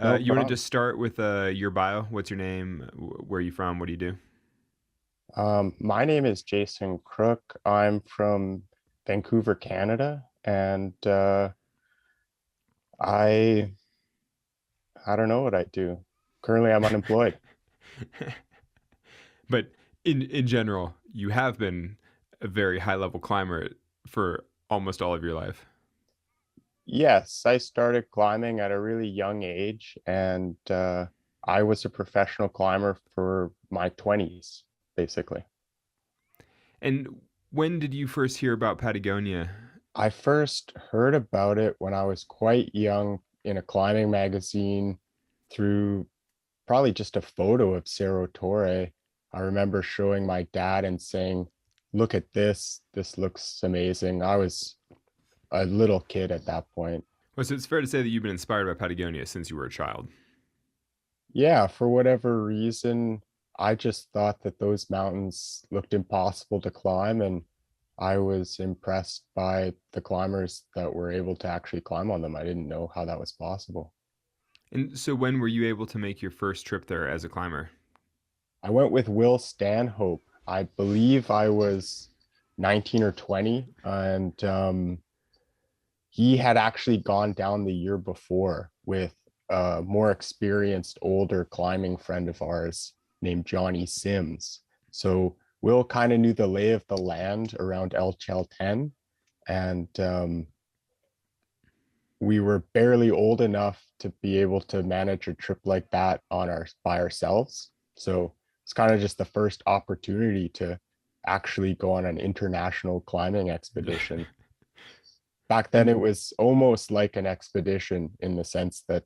No You want to problem. just start with your bio? What's your name? Where are you from? What do you do? My name is Jason Kruk. I'm from Vancouver, Canada, and I I don't know what I do. Currently, I'm unemployed. But in general, you have been a very high level climber for almost all of your life. Yes, I started climbing at a really young age, and I was a professional climber for my 20s, basically. And when did you first hear about Patagonia? I first heard about it when I was quite young in a climbing magazine through probably just a photo of Cerro Torre. I remember showing my dad and saying, "Look at this. This looks amazing." I was a little kid at that point. Well, so it's fair to say that you've been inspired by Patagonia since you were a child. Yeah, for whatever reason, I just thought that those mountains looked impossible to climb, and I was impressed by the climbers that were able to actually climb on them. I didn't know how that was possible. And so when were you able to make your first trip there as a climber? I went with Will Stanhope. I believe I was 19 or 20, and he had actually gone down the year before with a more experienced, older climbing friend of ours named Johnny Sims. So Will kind of knew the lay of the land around El Chalten, and we were barely old enough to be able to manage a trip like that on our by ourselves. So it's kind of just the first opportunity to actually go on an international climbing expedition. Back then, it And was almost like an expedition in the sense that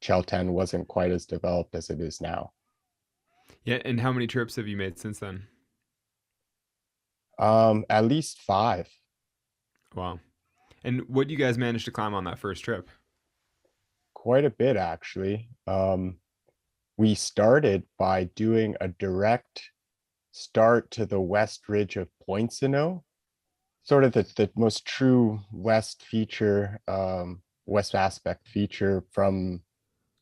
Chalten wasn't quite as developed as it is now. yeah, and how many trips have you made since then? At least five. Wow. And what do you guys manage to climb on that first trip? Quite a bit, actually. We started by doing a direct start to the west ridge of Poinsino, sort of the most true west feature, west aspect feature from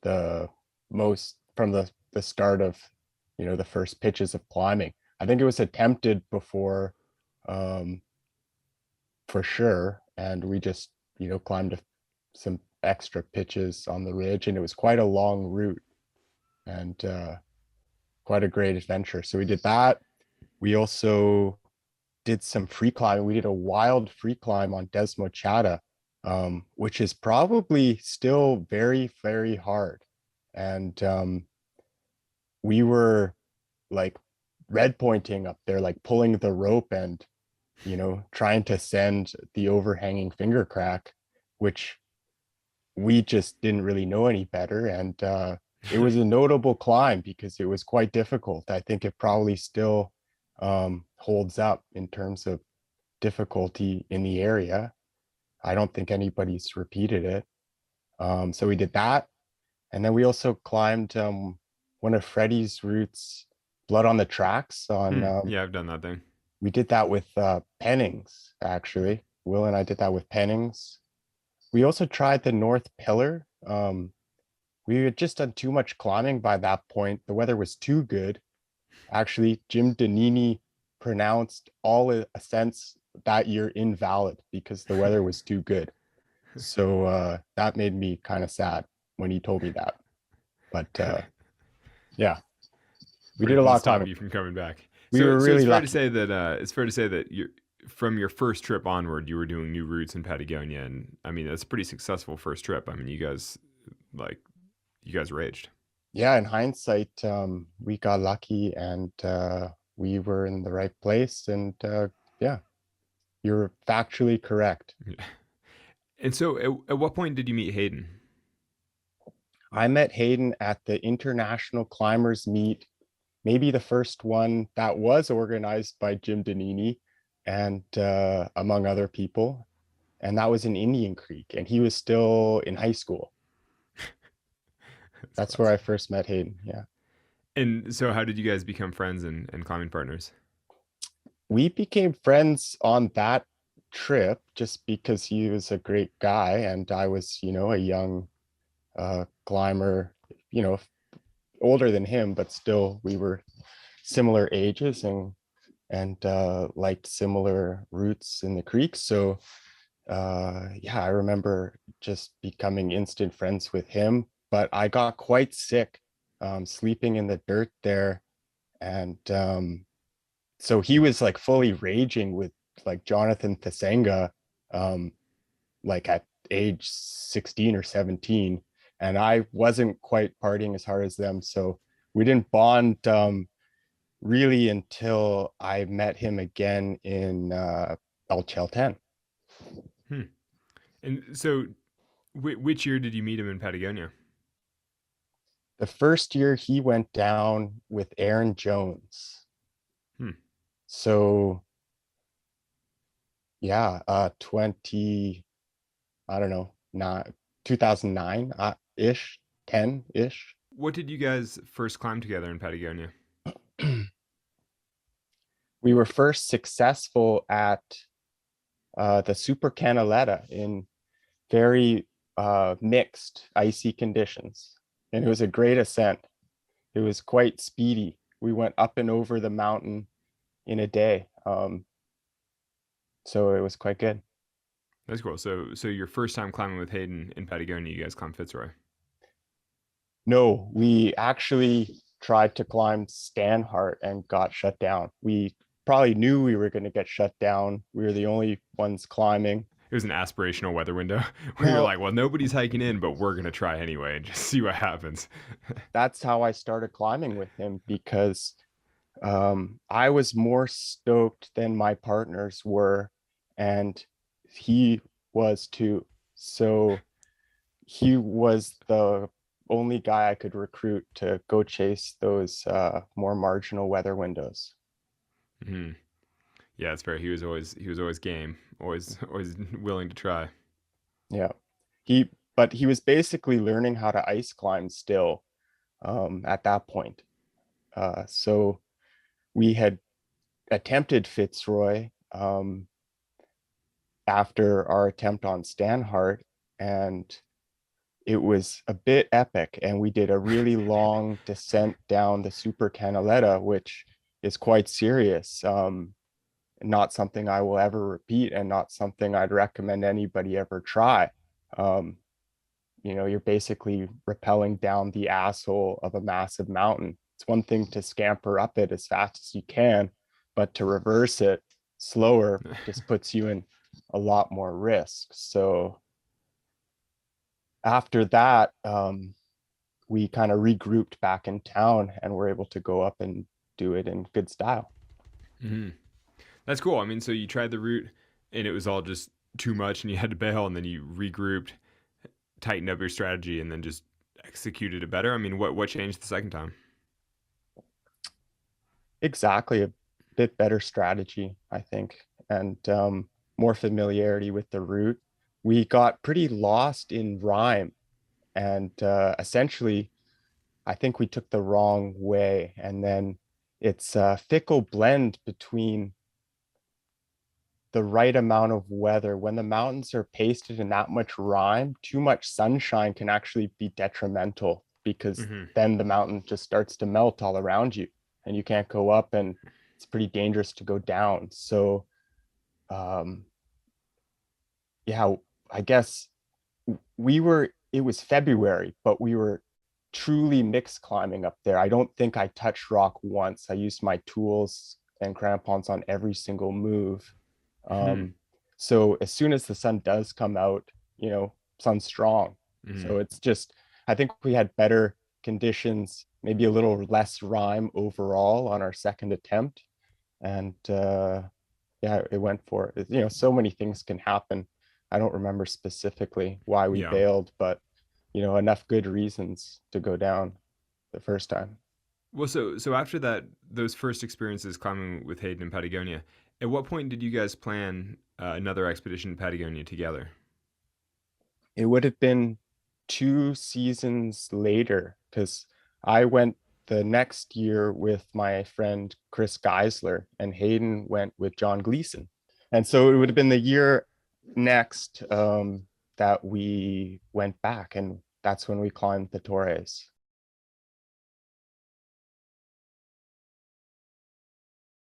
the the start of the first pitches of climbing. I think it was attempted before, um, for sure, and we just climbed some extra pitches on the ridge, and it was quite a long route and quite a great adventure. So we did that. We also did some free climbing. We did a wild free climb on Desmochata, which is probably still very, very hard. And we were like red pointing up there, like pulling the rope and, trying to send the overhanging finger crack, which we just didn't really know any better. And it was a notable climb because it was quite difficult. I think it probably still holds up in terms of difficulty in the area. I don't think anybody's repeated it. So we did that. And then we also climbed one of Freddie's routes, Blood on the Tracks. Yeah, I've done that thing. We did that with Pennings, actually. Will and I did that with Pennings. We also tried the North Pillar. We had just done too much climbing by that point. The weather was too good. Actually, Jim Donini pronounced all ascents that year invalid because the weather was too good. So that made me kind of sad when he told me that. But yeah, we did a Didn't lot of stop climbing. you from coming back. We So were so really lucky. it's fair to say that you from your first trip onward, you were doing new routes in Patagonia, and I mean that's a pretty successful first trip. I mean, like you guys raged. Yeah, in hindsight, we got lucky and we were in the right place. And yeah, you're factually correct. Yeah. And so, at what point did you meet Hayden? I met Hayden at the International Climbers Meet, maybe the first one that was organized by Jim Donini and among other people. And that was in Indian Creek. And he was still in high school. That's That's where I classic. first met Hayden. Yeah. And so, how did you guys become friends and climbing partners? We became friends on that trip just because he was a great guy and I was, a young climber, you know, older than him, but still we were similar ages and liked similar routes in the creek. So yeah, I remember just becoming instant friends with him, but I got quite sick sleeping in the dirt there. And so he was like fully raging with like Jonathan Thesanga, um, like at age 16 or 17. And I wasn't quite partying as hard as them. So we didn't bond really until I met him again in El Chalten. Hmm. And so, which year did you meet him in Patagonia? The first year he went down with Aaron Jones. Hmm. So yeah, 20, I don't know, not 2009 ish, 10 ish. What did you guys first climb together in Patagonia? We were first successful at the Super Canaleta in very mixed icy conditions. And it was a great ascent. It was quite speedy. We went up and over the mountain in a day. So it was quite good. That's cool. So your first time climbing with Hayden in Patagonia, you guys climbed Fitzroy. No, we actually tried to climb Stanhart and got shut down. We probably knew we were going to get shut down. We were the only ones climbing. It was an aspirational weather window where you're Well, like, well, nobody's hiking in, but we're gonna try anyway and just see what happens. that's how I started climbing with him because I was more stoked than my partners were, and he was too. So he was the only guy I could recruit to go chase those more marginal weather windows. Hmm. Yeah, it's fair. He was always game, always willing to try. Yeah. He but he was basically learning how to ice climb still at that point. So we had attempted Fitzroy after our attempt on Stanhart, and it was a bit epic. And we did a really long descent down the Super Canaleta, which is quite serious. Not something I will ever repeat, and not something I'd recommend anybody ever try. Um, you're basically rappelling down the asshole of a massive mountain. It's one thing to scamper up it as fast as you can, but to reverse it slower just puts you in a lot more risk. So after that, we kind of regrouped back in town and were able to go up and do it in good style. Hmm. That's cool. I mean, so you tried the route and it was all just too much and you had to bail, and then you regrouped, tightened up your strategy, and then just executed it better. I mean, what changed the second time? Exactly, a bit better strategy, I think, and more familiarity with the route. We got pretty lost in rhyme, and essentially, I think we took the wrong way. And then it's a fickle blend between the right amount of weather. When the mountains are pasted in that much rime, too much sunshine can actually be detrimental because Hmm. then the mountain just starts to melt all around you and you can't go up, and it's pretty dangerous to go down. So um yeah, I guess it was February, but we were truly mixed climbing up there. I don't think I touched rock once. I used my tools and crampons on every single move. Hmm. Um, so as soon as the sun does come out, sun's strong. Hmm. So it's just, I think we had better conditions, maybe a little less rime overall on our second attempt. And yeah, it went for it. So many things can happen. I don't remember specifically why we Yeah. bailed, but enough good reasons to go down the first time. Well, so after that, those first experiences climbing with Hayden in Patagonia, at what point did you guys plan another expedition to Patagonia together? It would have been 2 seasons later because I went the next year with my friend Chris Geisler, and Hayden went with John Gleason. And so it would have been the year next that we went back. And that's when we climbed the Torres.